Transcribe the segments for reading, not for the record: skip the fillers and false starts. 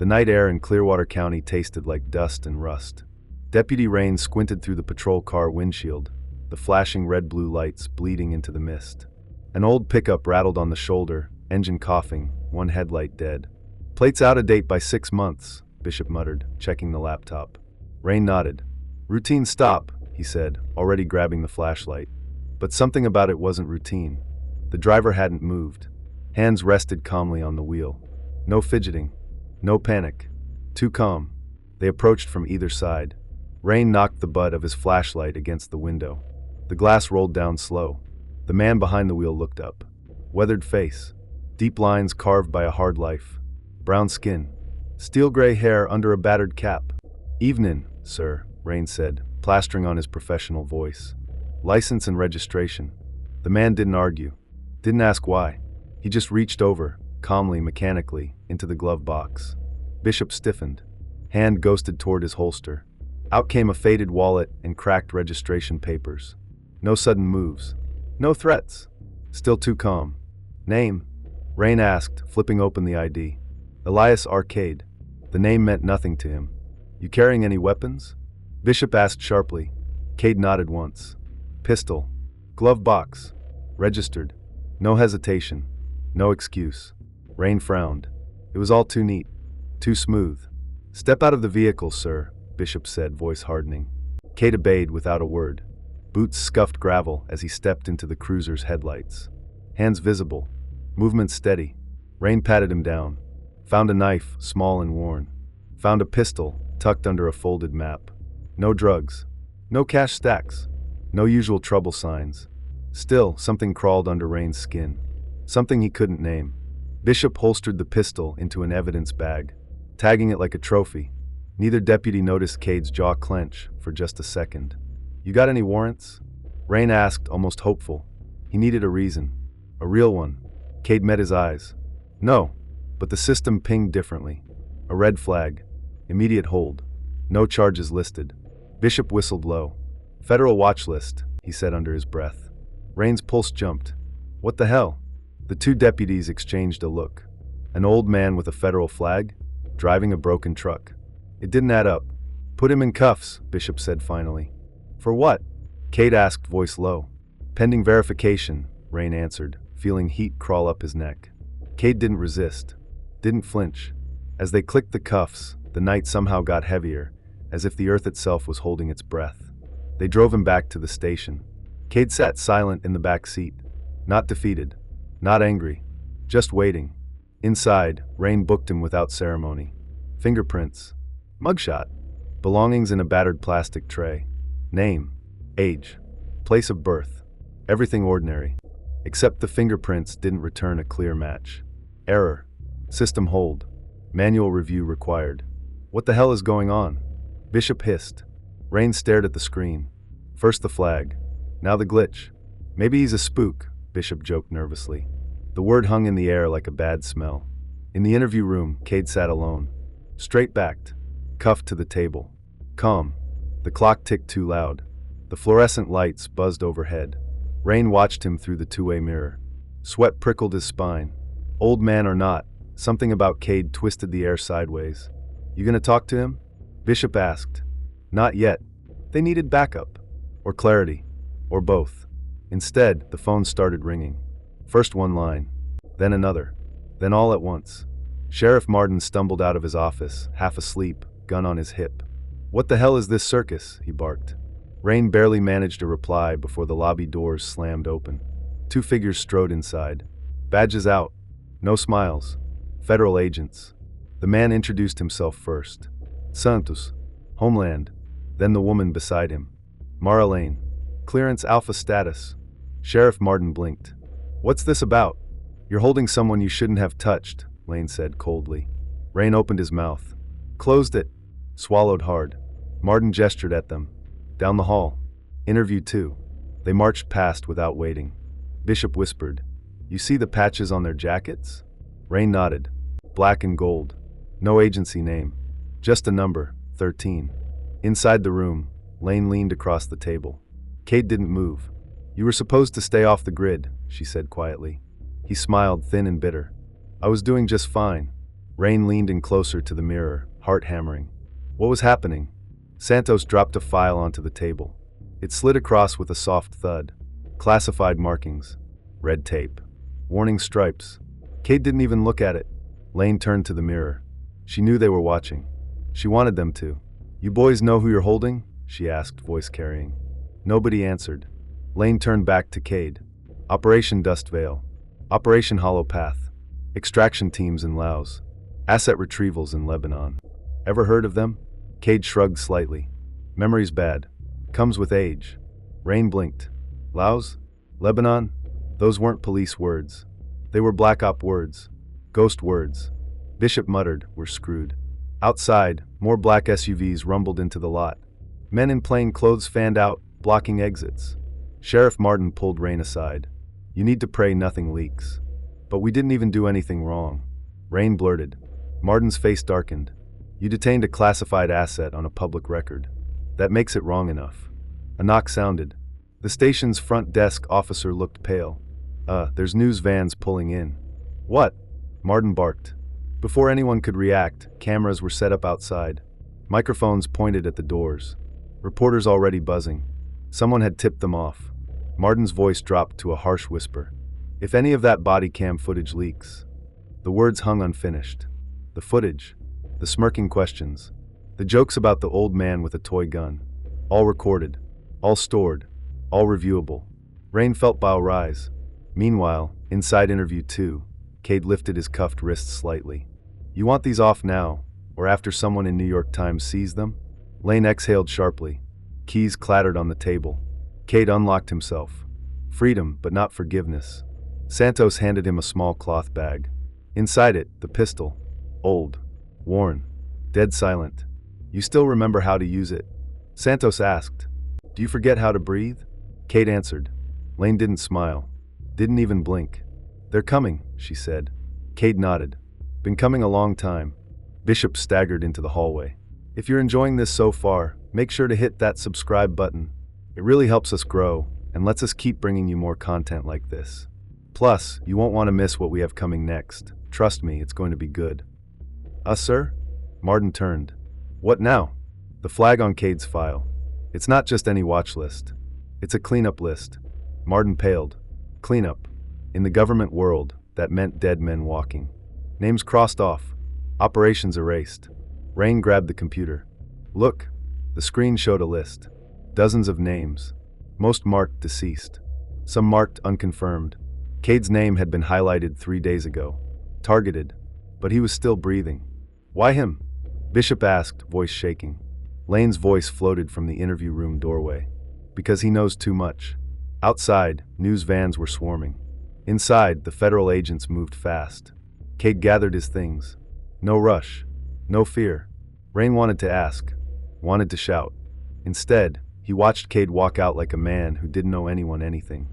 The night air in Clearwater County tasted like dust and rust. Deputy Rain squinted through the patrol car windshield, the flashing red-blue lights bleeding into the mist. An old pickup rattled on the shoulder, engine coughing, one headlight dead. "Plate's out of date by 6 months, Bishop muttered, checking the laptop. Rain nodded. "Routine stop," he said, already grabbing the flashlight. But something about it wasn't routine. The driver hadn't moved. Hands rested calmly on the wheel. No fidgeting. No panic. Too calm. They approached from either side. Rain knocked the butt of his flashlight against the window. The glass rolled down slow. The man behind the wheel looked up. Weathered face. Deep lines carved by a hard life. Brown skin. Steel gray hair under a battered cap. "Evenin', sir," Rain said, plastering on his professional voice. "License and registration." The man didn't argue. Didn't ask why. He just reached over, calmly, mechanically, into the glove box. Bishop stiffened. Hand ghosted toward his holster. Out came a faded wallet and cracked registration papers. No sudden moves. No threats. Still too calm. "Name?" Rain asked, flipping open the ID. "Elias Cade." The name meant nothing to him. "You carrying any weapons?" Bishop asked sharply. Cade nodded once. "Pistol. Glove box. Registered." No hesitation. No excuse. Rain frowned. It was all too neat. Too smooth. "Step out of the vehicle, sir," Bishop said, voice hardening. Cade obeyed without a word. Boots scuffed gravel as he stepped into the cruiser's headlights. Hands visible. Movement steady. Rain patted him down. Found a knife, small and worn. Found a pistol, tucked under a folded map. No drugs. No cash stacks. No usual trouble signs. Still, something crawled under Rain's skin. Something he couldn't name. Bishop holstered the pistol into an evidence bag, tagging it like a trophy. Neither deputy noticed Cade's jaw clench for just a second. "You got any warrants?" Rain asked, almost hopeful. He needed a reason. A real one. Cade met his eyes. "No," but the system pinged differently. A red flag. Immediate hold. No charges listed. Bishop whistled low. "Federal watch list," he said under his breath. Rain's pulse jumped. "What the hell?" The two deputies exchanged a look. An old man with a federal flag, driving a broken truck. It didn't add up. "Put him in cuffs," Bishop said finally. "For what?" Cade asked, voice low. "Pending verification," Rain answered, feeling heat crawl up his neck. Cade didn't resist. Didn't flinch. As they clicked the cuffs, the night somehow got heavier, as if the earth itself was holding its breath. They drove him back to the station. Cade sat silent in the back seat. Not defeated. Not angry. Just waiting. Inside, Rain booked him without ceremony. Fingerprints. Mugshot. Belongings in a battered plastic tray. Name. Age. Place of birth. Everything ordinary. Except the fingerprints didn't return a clear match. Error. System hold. Manual review required. "What the hell is going on?" Bishop hissed. Rain stared at the screen. First the flag. Now the glitch. "Maybe he's a spook," Bishop joked nervously. The word hung in the air like a bad smell. In the interview room, Cade sat alone. Straight-backed. Cuffed to the table. Calm. The clock ticked too loud. The fluorescent lights buzzed overhead. Rain watched him through the two-way mirror. Sweat prickled his spine. Old man or not, something about Cade twisted the air sideways. "You gonna talk to him?" Bishop asked. Not yet. They needed backup. Or clarity. Or both. Instead, the phone started ringing. First one line. Then another. Then all at once. Sheriff Martin stumbled out of his office, half asleep, gun on his hip. "What the hell is this circus?" he barked. Rain barely managed a reply before the lobby doors slammed open. Two figures strode inside. Badges out. No smiles. Federal agents. The man introduced himself first. Santos. Homeland. Then the woman beside him. Mara Lane. Clearance Alpha status. Sheriff Martin blinked. "What's this about?" "You're holding someone you shouldn't have touched," Lane said coldly. Rain opened his mouth. Closed it. Swallowed hard. Martin gestured at them. Down the hall. Interview 2. They marched past without waiting. Bishop whispered, "You see the patches on their jackets?" Rain nodded. Black and gold. No agency name. Just a number, 13. Inside the room, Lane leaned across the table. Cade didn't move. "You were supposed to stay off the grid," she said quietly. He smiled, thin and bitter. "I was doing just fine." Rain leaned in closer to the mirror, heart hammering. What was happening? Santos dropped a file onto the table. It slid across with a soft thud. Classified markings. Red tape. Warning stripes. Cade didn't even look at it. Lane turned to the mirror. She knew they were watching. She wanted them to. You boys know who you're holding? She asked, voice carrying. Nobody answered. Lane turned back to Cade. Operation Dust Veil. Operation Hollow Path. Extraction teams in Laos. Asset retrievals in Lebanon. Ever heard of them? Cade shrugged slightly. Memory's bad. Comes with age. Rain blinked. Laos? Lebanon? Those weren't police words. They were black op words. Ghost words. Bishop muttered, "We're screwed." Outside, more black SUVs rumbled into the lot. Men in plain clothes fanned out, blocking exits. Sheriff Martin pulled Rain aside. You need to pray nothing leaks. But we didn't even do anything wrong. Rain blurted. Martin's face darkened. You detained a classified asset on a public record. That makes it wrong enough. A knock sounded. The station's front desk officer looked pale. There's news vans pulling in. What? Martin barked. Before anyone could react, cameras were set up outside. Microphones pointed at the doors. Reporters already buzzing. Someone had tipped them off. Martin's voice dropped to a harsh whisper. If any of that body cam footage leaks. The words hung unfinished. The footage. The smirking questions. The jokes about the old man with a toy gun. All recorded. All stored. All reviewable. Rain felt bile rise. Meanwhile, inside interview 2, Cade lifted his cuffed wrists slightly. You want these off now, or after someone in New York Times sees them? Lane exhaled sharply. Keys clattered on the table. Cade unlocked himself. Freedom, but not forgiveness. Santos handed him a small cloth bag. Inside it, the pistol. Old. Worn. Dead silent. You still remember how to use it? Santos asked. Do you forget how to breathe? Cade answered. Lane didn't smile. Didn't even blink. They're coming, she said. Cade nodded. Been coming a long time. Bishop staggered into the hallway. If you're enjoying this so far, make sure to hit that subscribe button. It really helps us grow and lets us keep bringing you more content like this. Plus, you won't want to miss what we have coming next. Trust me, it's going to be good. Sir? Martin turned. What now? The flag on Cade's file. It's not just any watch list. It's a cleanup list. Martin paled. Cleanup. In the government world, that meant dead men walking. Names crossed off. Operations erased. Rain grabbed the computer. Look. The screen showed a list. Dozens of names. Most marked deceased. Some marked unconfirmed. Cade's name had been highlighted 3 days ago. Targeted. But he was still breathing. Why him? Bishop asked, voice shaking. Lane's voice floated from the interview room doorway. Because he knows too much. Outside, news vans were swarming. Inside, the federal agents moved fast. Cade gathered his things. No rush. No fear. Rain wanted to ask. Wanted to shout. Instead, he watched Cade walk out like a man who didn't know anyone anything.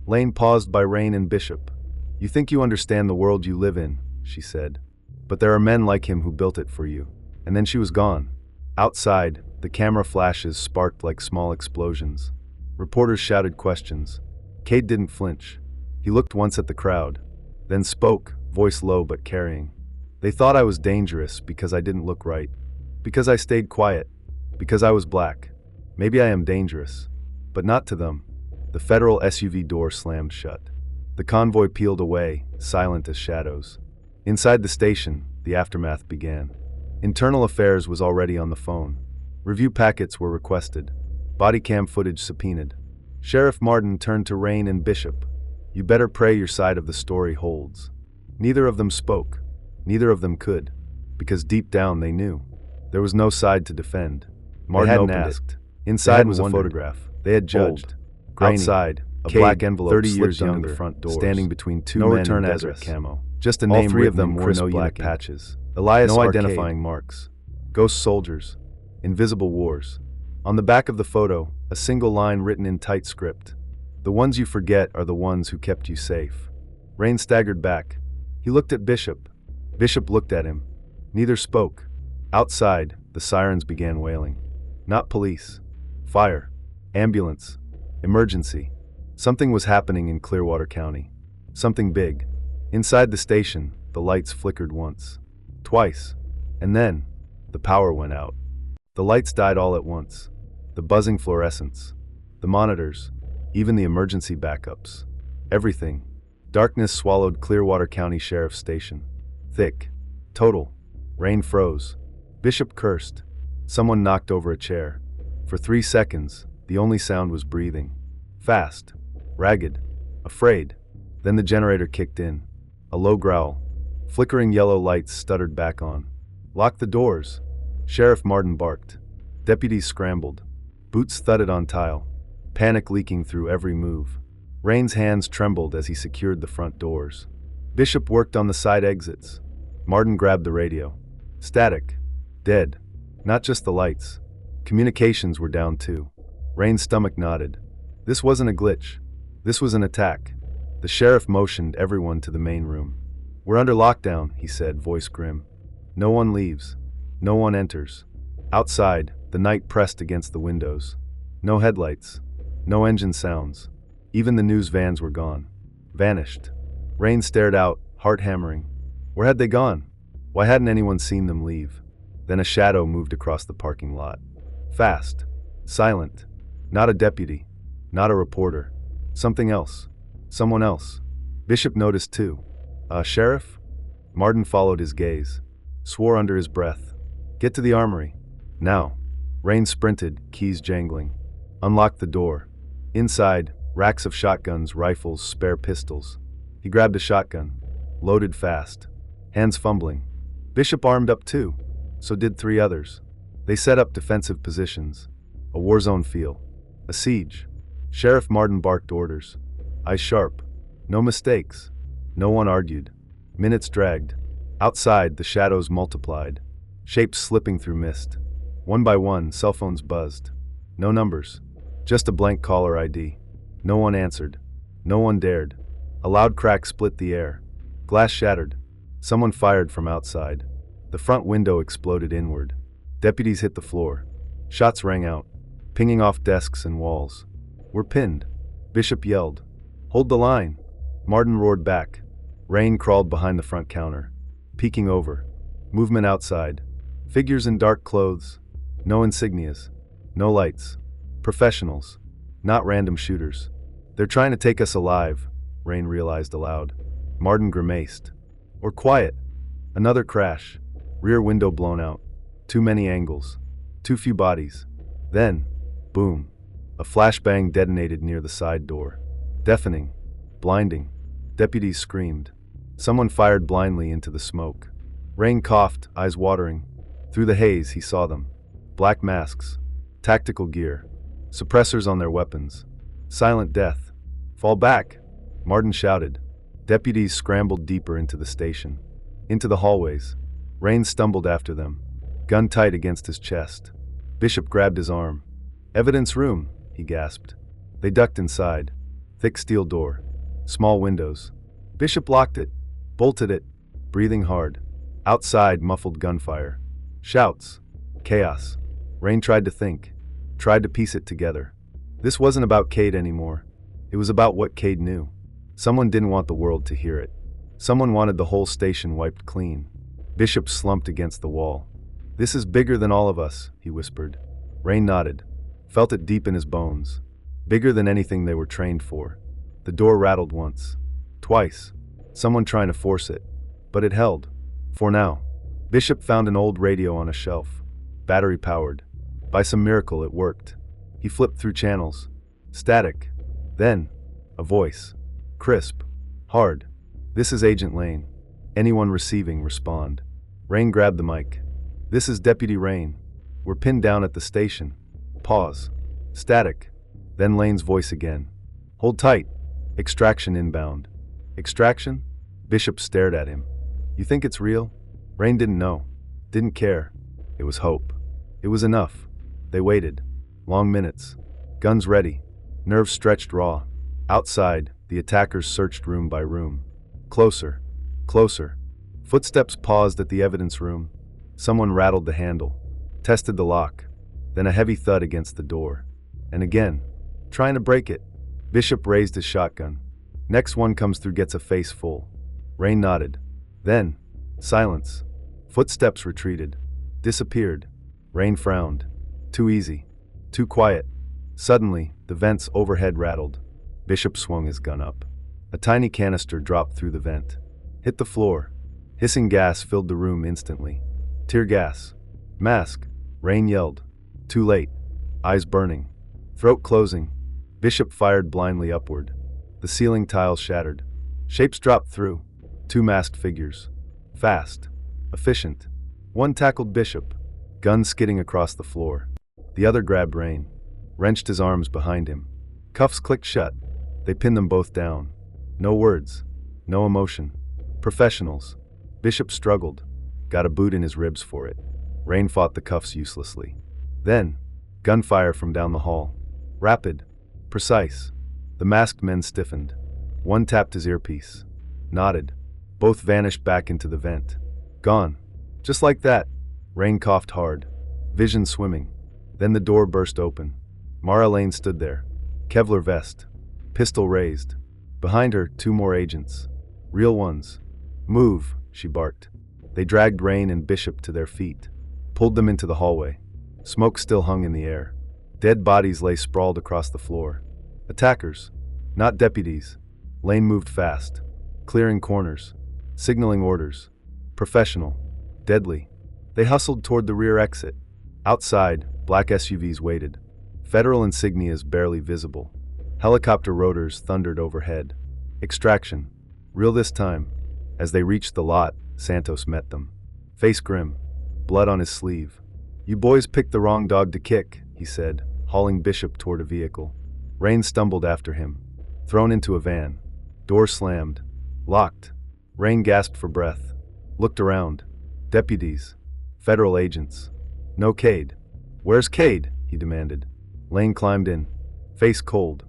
Lane paused by Rain and Bishop. You think you understand the world you live in, she said. But there are men like him who built it for you. And then she was gone. Outside, the camera flashes sparked like small explosions. Reporters shouted questions. Cade didn't flinch. He looked once at the crowd, then spoke, voice low but carrying. They thought I was dangerous because I didn't look right. Because I stayed quiet. Because I was black. Maybe I am dangerous. But not to them. The federal SUV door slammed shut. The convoy peeled away, silent as shadows. Inside the station, the aftermath began. Internal Affairs was already on the phone. Review packets were requested. Body cam footage subpoenaed. Sheriff Martin turned to Rain and Bishop. You better pray your side of the story holds. Neither of them spoke. Neither of them could. Because deep down they knew. There was no side to defend. Martin hadn't asked. Inside was a photograph. They had judged. Grainy. Outside, a black envelope 30 years younger, the front doors, standing between two men in desert camo. Just a name. All three of them wore no black patches. Elias no identifying marks. Ghost soldiers. Invisible wars. On the back of the photo, a single line written in tight script. The ones you forget are the ones who kept you safe. Rain staggered back. He looked at Bishop. Bishop looked at him. Neither spoke. Outside, the sirens began wailing. Not police. Fire. Ambulance. Emergency. Something was happening in Clearwater County. Something big. Inside the station, the lights flickered once. Twice. And then, the power went out. The lights died all at once. The buzzing fluorescents. The monitors. Even the emergency backups. Everything. Darkness swallowed Clearwater County Sheriff's Station. Thick. Total. Rain froze. Bishop cursed. Someone knocked over a chair. For 3 seconds, the only sound was breathing. Fast. Ragged. Afraid. Then the generator kicked in. A low growl. Flickering yellow lights stuttered back on. Lock the doors. Sheriff Martin barked. Deputies scrambled. Boots thudded on tile. Panic leaking through every move. Rain's hands trembled as he secured the front doors. Bishop worked on the side exits. Martin grabbed the radio. Static. Dead. Not just the lights. Communications were down too. Rain's stomach nodded. This wasn't a glitch. This was an attack. The sheriff motioned everyone to the main room. We're under lockdown, he said, voice grim. No one leaves. No one enters. Outside, the night pressed against the windows. No headlights. No engine sounds. Even the news vans were gone. Vanished. Rain stared out, heart hammering. Where had they gone? Why hadn't anyone seen them leave? Then a shadow moved across the parking lot. Fast. Silent. Not a deputy. Not a reporter. Something else. Someone else. Bishop noticed too. Sheriff? Martin followed his gaze. Swore under his breath. Get to the armory. Now. Rain sprinted, keys jangling. Unlocked the door. Inside, racks of shotguns, rifles, spare pistols. He grabbed a shotgun. Loaded fast. Hands fumbling. Bishop armed up too. So did 3 others. They set up defensive positions. A war zone feel. A siege. Sheriff Martin barked orders. Eyes sharp. No mistakes. No one argued. Minutes dragged. Outside, the shadows multiplied. Shapes slipping through mist. One by one, cell phones buzzed. No numbers. Just a blank caller ID. No one answered. No one dared. A loud crack split the air. Glass shattered. Someone fired from outside. The front window exploded inward. Deputies hit the floor. Shots rang out, pinging off desks and walls. We're pinned. Bishop yelled. Hold the line. Martin roared back. Rain crawled behind the front counter, peeking over. Movement outside. Figures in dark clothes. No insignias. No lights. Professionals. Not random shooters. They're trying to take us alive, Rain realized aloud. Martin grimaced. Or quiet. Another crash. Rear window blown out. Too many angles. Too few bodies. Then, boom. A flashbang detonated near the side door. Deafening. Blinding. Deputies screamed. Someone fired blindly into the smoke. Rain coughed, eyes watering. Through the haze, he saw them. Black masks. Tactical gear. Suppressors on their weapons. Silent death. Fall back! Martin shouted. Deputies scrambled deeper into the station. Into the hallways. Rain stumbled after them. Gun tight against his chest. Bishop grabbed his arm. Evidence room, he gasped. They ducked inside. Thick steel door. Small windows. Bishop locked it. Bolted it. Breathing hard. Outside, muffled gunfire. Shouts. Chaos. Rain tried to think. Tried to piece it together. This wasn't about Cade anymore. It was about what Cade knew. Someone didn't want the world to hear it. Someone wanted the whole station wiped clean. Bishop slumped against the wall. This is bigger than all of us, he whispered. Rain nodded. Felt it deep in his bones. Bigger than anything they were trained for. The door rattled once. Twice. Someone trying to force it. But it held. For now. Bishop found an old radio on a shelf. Battery powered. By some miracle it worked. He flipped through channels. Static. Then, a voice. Crisp. Hard. This is Agent Lane. Anyone receiving, respond. Rain grabbed the mic. This is Deputy Rain. We're pinned down at the station. Pause. Static. Then Lane's voice again. Hold tight. Extraction inbound. Extraction? Bishop stared at him. You think it's real? Rain didn't know. Didn't care. It was hope. It was enough. They waited. Long minutes. Guns ready. Nerves stretched raw. Outside, the attackers searched room by room. Closer. Closer. Footsteps paused at the evidence room. Someone rattled the handle. Tested the lock. Then a heavy thud against the door. And again. Trying to break it. Bishop raised his shotgun. Next one comes through, gets a face full. Rain nodded. Then, silence. Footsteps retreated. Disappeared. Rain frowned. Too easy. Too quiet. Suddenly, the vents overhead rattled. Bishop swung his gun up. A tiny canister dropped through the vent. Hit the floor. Hissing gas filled the room instantly. Tear gas. Mask. Rain yelled. Too late. Eyes burning. Throat closing. Bishop fired blindly upward. The ceiling tiles shattered. Shapes dropped through. 2 masked figures. Fast. Efficient. One tackled Bishop. Gun skidding across the floor. The other grabbed Rain. Wrenched his arms behind him. Cuffs clicked shut. They pinned them both down. No words. No emotion. Professionals. Bishop struggled. Got a boot in his ribs for it. Rain fought the cuffs uselessly. Then, gunfire from down the hall. Rapid. Precise. The masked men stiffened. One tapped his earpiece. Nodded. Both vanished back into the vent. Gone. Just like that. Rain coughed hard. Vision swimming. Then the door burst open. Mara Lane stood there. Kevlar vest. Pistol raised. Behind her, 2 more agents. Real ones. Move, she barked. They dragged Rain and Bishop to their feet. Pulled them into the hallway. Smoke still hung in the air. Dead bodies lay sprawled across the floor. Attackers. Not deputies. Lane moved fast. Clearing corners. Signaling orders. Professional. Deadly. They hustled toward the rear exit. Outside, black SUVs waited. Federal insignias barely visible. Helicopter rotors thundered overhead. Extraction. Real this time. As they reached the lot, Santos met them. Face grim. Blood on his sleeve. "You boys picked the wrong dog to kick," he said, hauling Bishop toward a vehicle. Rain stumbled after him. Thrown into a van. Door slammed. Locked. Rain gasped for breath. Looked around. Deputies. Federal agents. No Cade. "Where's Cade?" he demanded. Lane climbed in. Face cold.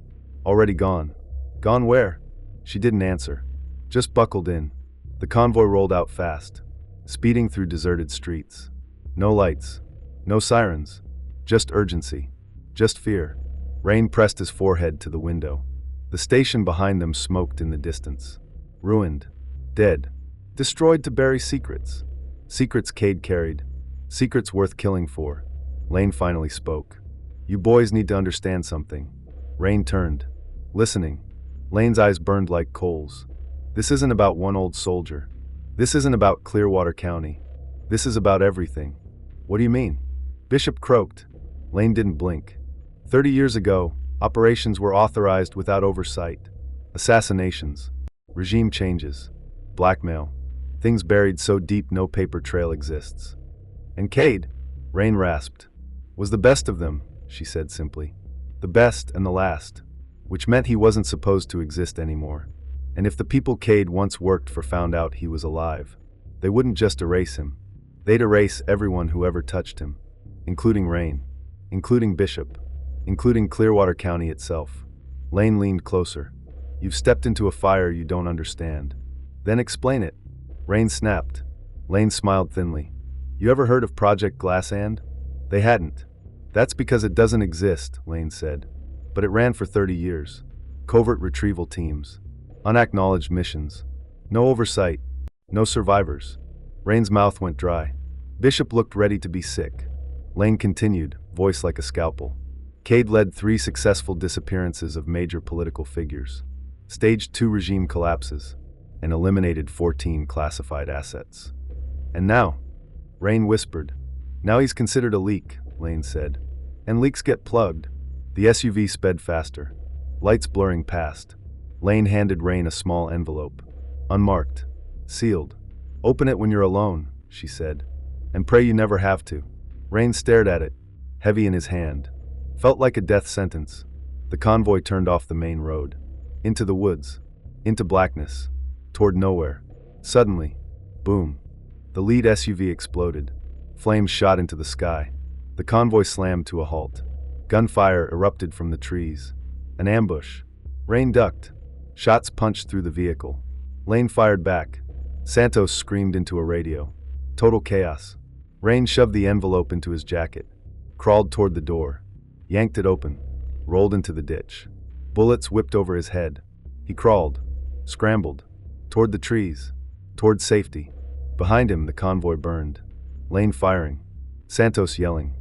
Already gone. Gone where? She didn't answer. Just buckled in. The convoy rolled out fast. Speeding through deserted streets. No lights. No sirens. Just urgency. Just fear. Rain pressed his forehead to the window. The station behind them smoked in the distance. Ruined. Dead. Destroyed to bury secrets. Secrets Cade carried. Secrets worth killing for. Lane finally spoke. "You boys need to understand something." Rain turned. Listening. Lane's eyes burned like coals. "This isn't about one old soldier. This isn't about Clearwater County. This is about everything." "What do you mean?" Bishop croaked. Lane didn't blink. 30 years ago, operations were authorized without oversight. Assassinations. Regime changes. Blackmail. Things buried so deep no paper trail exists. And Cade, Rain rasped, was the best of them, she said simply. The best and the last. Which meant he wasn't supposed to exist anymore. And if the people Cade once worked for found out he was alive, they wouldn't just erase him. They'd erase everyone who ever touched him. Including Rain. Including Bishop. Including Clearwater County itself. Lane leaned closer. "You've stepped into a fire you don't understand. Then explain it." Rain snapped. Lane smiled thinly. "You ever heard of Project Glassand?" They hadn't. "That's because it doesn't exist," Lane said. "But it ran for 30 years. Covert retrieval teams. Unacknowledged missions. No oversight. No survivors." Rain's mouth went dry. Bishop looked ready to be sick. Lane continued, voice like a scalpel. Cade led 3 successful disappearances of major political figures. Staged 2 regime collapses. And eliminated 14 classified assets. And now? Rain whispered. "Now he's considered a leak," Lane said. "And leaks get plugged." The SUV sped faster. Lights blurring past. Lane handed Rain a small envelope. Unmarked. Sealed. "Open it when you're alone," she said. "And pray you never have to." Rain stared at it, heavy in his hand. Felt like a death sentence. The convoy turned off the main road. Into the woods. Into blackness. Toward nowhere. Suddenly. Boom. The lead SUV exploded. Flames shot into the sky. The convoy slammed to a halt. Gunfire erupted from the trees. An ambush. Rain ducked. Shots punched through the vehicle. Lane fired back. Santos screamed into a radio. Total chaos. Rain shoved the envelope into his jacket. Crawled toward the door. Yanked it open. Rolled into the ditch. Bullets whipped over his head. He crawled. Scrambled. Toward the trees. Toward safety. Behind him, the convoy burned. Lane firing. Santos yelling.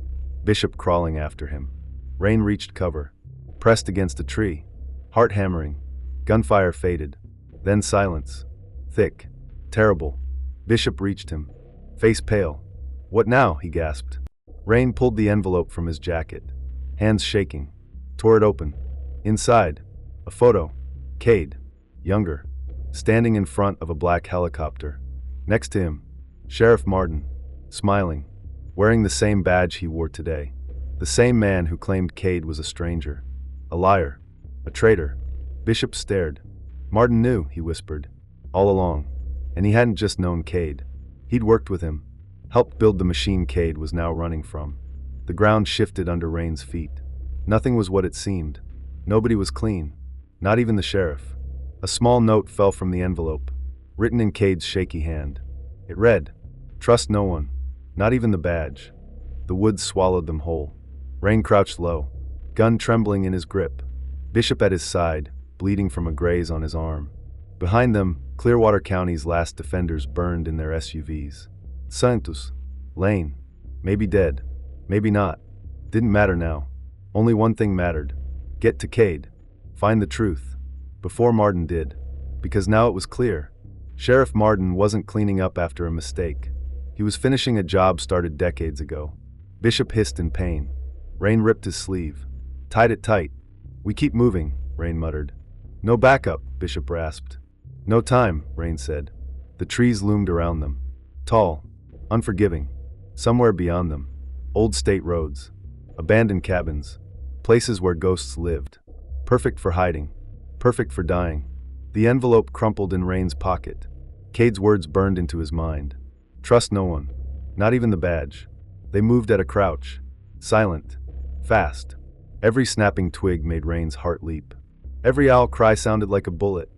Bishop crawling after him. Rain reached cover. Pressed against a tree. Heart hammering. Gunfire faded. Then silence. Thick. Terrible. Bishop reached him. Face pale. "What now?" he gasped. Rain pulled the envelope from his jacket. Hands shaking. Tore it open. Inside, a photo. Cade. Younger. Standing in front of a black helicopter. Next to him, Sheriff Martin. Smiling. Wearing the same badge he wore today. The same man who claimed Cade was a stranger. A liar. A traitor. Bishop stared. Martin knew, he whispered. All along. And he hadn't just known Cade. He'd worked with him. Helped build the machine Cade was now running from. The ground shifted under Rain's feet. Nothing was what it seemed. Nobody was clean. Not even the sheriff. A small note fell from the envelope, written in Cade's shaky hand. It read, "Trust no one. Not even the badge." The woods swallowed them whole. Rain crouched low, gun trembling in his grip. Bishop at his side, bleeding from a graze on his arm. Behind them, Clearwater County's last defenders burned in their SUVs. Santos. Lane. Maybe dead. Maybe not. Didn't matter now. Only one thing mattered. Get to Cade. Find the truth. Before Martin did. Because now it was clear. Sheriff Martin wasn't cleaning up after a mistake. He was finishing a job started decades ago. Bishop hissed in pain. Rain ripped his sleeve. Tied it tight. "We keep moving," Rain muttered. "No backup," Bishop rasped. "No time," Rain said. The trees loomed around them. Tall. Unforgiving. Somewhere beyond them. Old state roads. Abandoned cabins. Places where ghosts lived. Perfect for hiding. Perfect for dying. The envelope crumpled in Rain's pocket. Cade's words burned into his mind. Trust no one. Not even the badge. They moved at a crouch. Silent. Fast. Every snapping twig made Rain's heart leap. Every owl cry sounded like a bullet.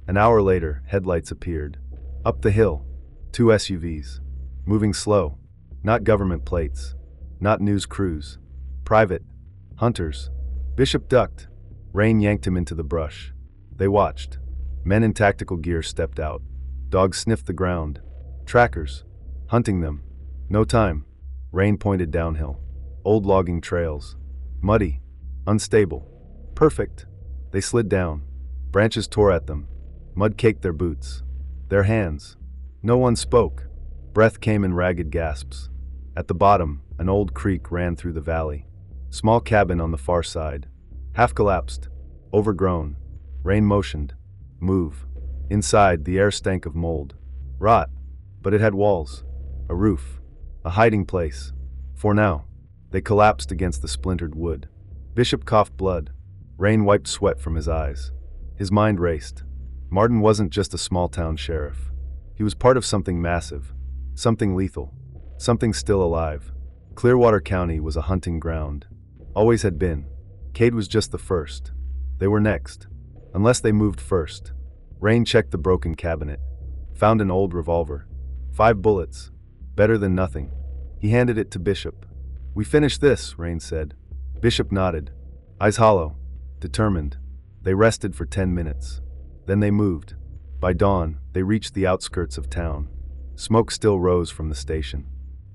An hour later, headlights appeared. Up the hill. 2 SUVs. Moving slow. Not government plates. Not news crews. Private. Hunters. Bishop ducked. Rain yanked him into the brush. They watched. Men in tactical gear stepped out. Dogs sniffed the ground. Trackers. Hunting them. No time. Rain pointed downhill. Old logging trails. Muddy. Unstable. Perfect. They slid down. Branches tore at them. Mud caked their boots. Their hands. No one spoke. Breath came in ragged gasps. At the bottom, an old creek ran through the valley. Small cabin on the far side. Half collapsed. Overgrown. Rain motioned. Move. Inside, the air stank of mold. Rot. But it had walls. A roof. A hiding place. For now. They collapsed against the splintered wood. Bishop coughed blood. Rain wiped sweat from his eyes. His mind raced. Martin wasn't just a small-town sheriff. He was part of something massive. Something lethal. Something still alive. Clearwater County was a hunting ground. Always had been. Cade was just the first. They were next. Unless they moved first. Rain checked the broken cabinet. Found an old revolver. 5 bullets. Better than nothing. He handed it to Bishop. "We finished this," Rain said. Bishop nodded. Eyes hollow. Determined. They rested for 10 minutes. Then they moved. By dawn, they reached the outskirts of town. Smoke still rose from the station.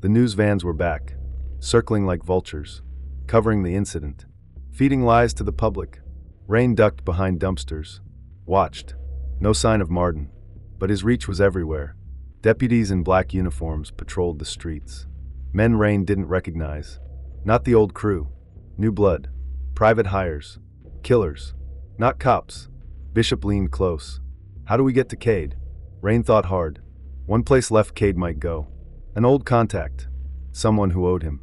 The news vans were back, circling like vultures, covering the incident, feeding lies to the public. Rain ducked behind dumpsters. Watched. No sign of Martin. But his reach was everywhere. Deputies in black uniforms patrolled the streets. Men Rain didn't recognize. Not the old crew. New blood. Private hires. Killers. Not cops. Bishop leaned close. "How do we get to Cade?" Rain thought hard. One place left Cade might go. An old contact. Someone who owed him.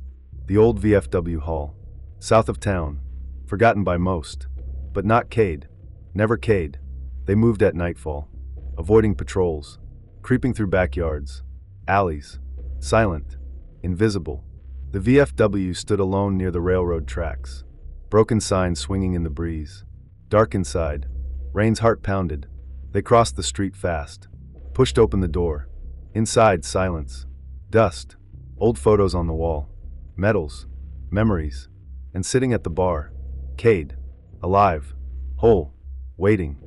The old VFW hall. South of town. Forgotten by most. But not Cade. Never Cade. They moved at nightfall. Avoiding patrols. Creeping through backyards. Alleys. Silent. Invisible. The VFW stood alone near the railroad tracks. Broken signs swinging in the breeze. Dark inside. Rain's heart pounded. They crossed the street fast. Pushed open the door. Inside, silence. Dust. Old photos on the wall. Medals. Memories. And sitting at the bar. Cade. Alive. Whole. Waiting.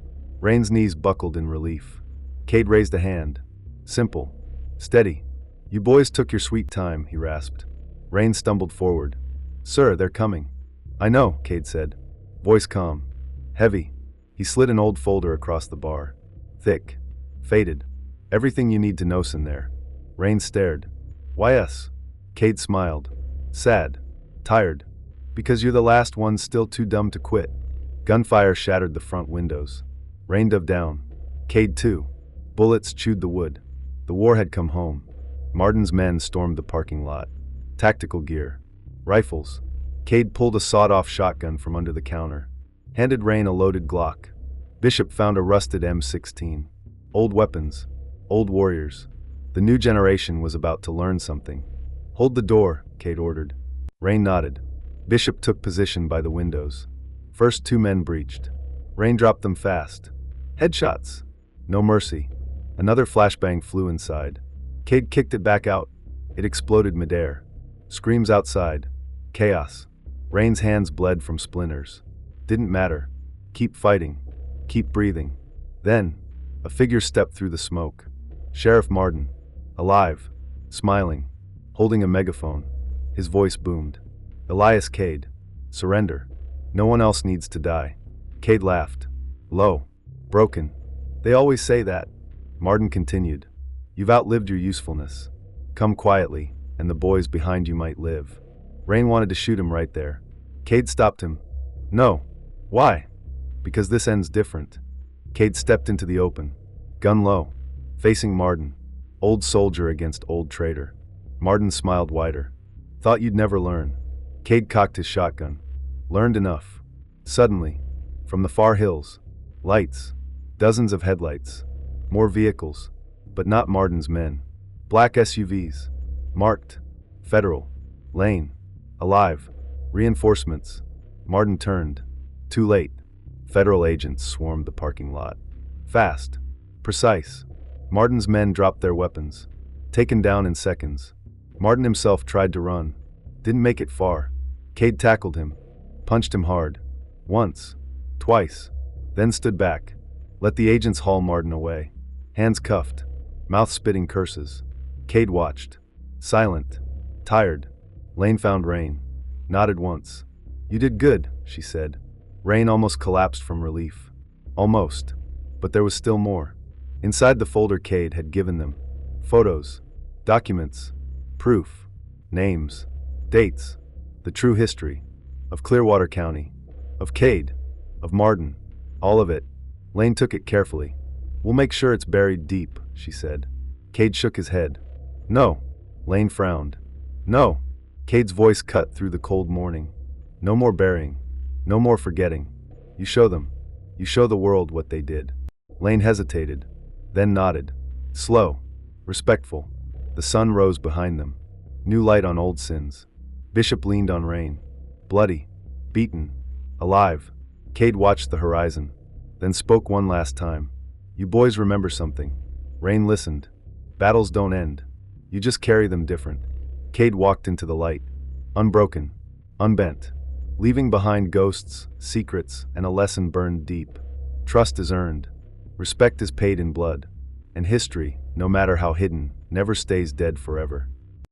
Rain's knees buckled in relief. Cade raised a hand. Simple. Steady. You boys took your sweet time, he rasped. Rain stumbled forward. Sir, they're coming. I know, Cade said. Voice calm. Heavy. He slid an old folder across the bar. Thick. Faded. Everything you need to know's in there. Rain stared. Why us? Cade smiled. Sad. Tired. Because you're the last ones still too dumb to quit. Gunfire shattered the front windows. Rain dove down. Cade too. Bullets chewed the wood. The war had come home. Martin's men stormed the parking lot. Tactical gear. Rifles. Cade pulled a sawed-off shotgun from under the counter. Handed Rain a loaded Glock. Bishop found a rusted M16. Old weapons. Old warriors. The new generation was about to learn something. Hold the door, Cade ordered. Rain nodded. Bishop took position by the windows. First 2 men breached. Rain dropped them fast. Headshots. No mercy. Another flashbang flew inside. Cade kicked it back out. It exploded midair. Screams outside. Chaos. Rain's hands bled from splinters. Didn't matter. Keep fighting. Keep breathing. Then, a figure stepped through the smoke. Sheriff Martin. Alive. Smiling. Holding a megaphone. His voice boomed. Elias Cade. Surrender. No one else needs to die. Cade laughed. Low. Broken. They always say that. Martin continued. You've outlived your usefulness. Come quietly, and the boys behind you might live. Rain wanted to shoot him right there. Cade stopped him. No. Why? Because this ends different. Cade stepped into the open. Gun low. Facing Martin. Old soldier against old traitor. Martin smiled wider. Thought you'd never learn. Cade cocked his shotgun. Learned enough. Suddenly, from the far hills, lights. Dozens of headlights. More vehicles. But not Martin's men. Black SUVs. Marked. Federal. Lane. Alive. Reinforcements. Martin turned. Too late. Federal agents swarmed the parking lot. Fast. Precise. Martin's men dropped their weapons. Taken down in seconds. Martin himself tried to run. Didn't make it far. Cade tackled him. Punched him hard. Once. Twice. Then stood back. Let the agents haul Martin away. Hands cuffed. Mouth spitting curses. Cade watched. Silent. Tired. Lane found Rain. Nodded once. You did good, she said. Rain almost collapsed from relief. Almost. But there was still more. Inside the folder Cade had given them. Photos. Documents. Proof. Names. Dates. The true history. Of Clearwater County. Of Cade. Of Martin. All of it. Lane took it carefully. We'll make sure it's buried deep, she said. Cade shook his head. No. Lane frowned. No. Cade's voice cut through the cold morning. No more burying. No more forgetting. You show them. You show the world what they did. Lane hesitated. Then nodded. Slow. Respectful. The sun rose behind them. New light on old sins. Bishop leaned on Rain. Bloody. Beaten. Alive. Cade watched the horizon. Then spoke one last time. You boys remember something. Rain listened. Battles don't end. You just carry them different. Cade walked into the light. Unbroken. Unbent. Leaving behind ghosts, secrets, and a lesson burned deep. Trust is earned. Respect is paid in blood. And history, no matter how hidden, never stays dead forever.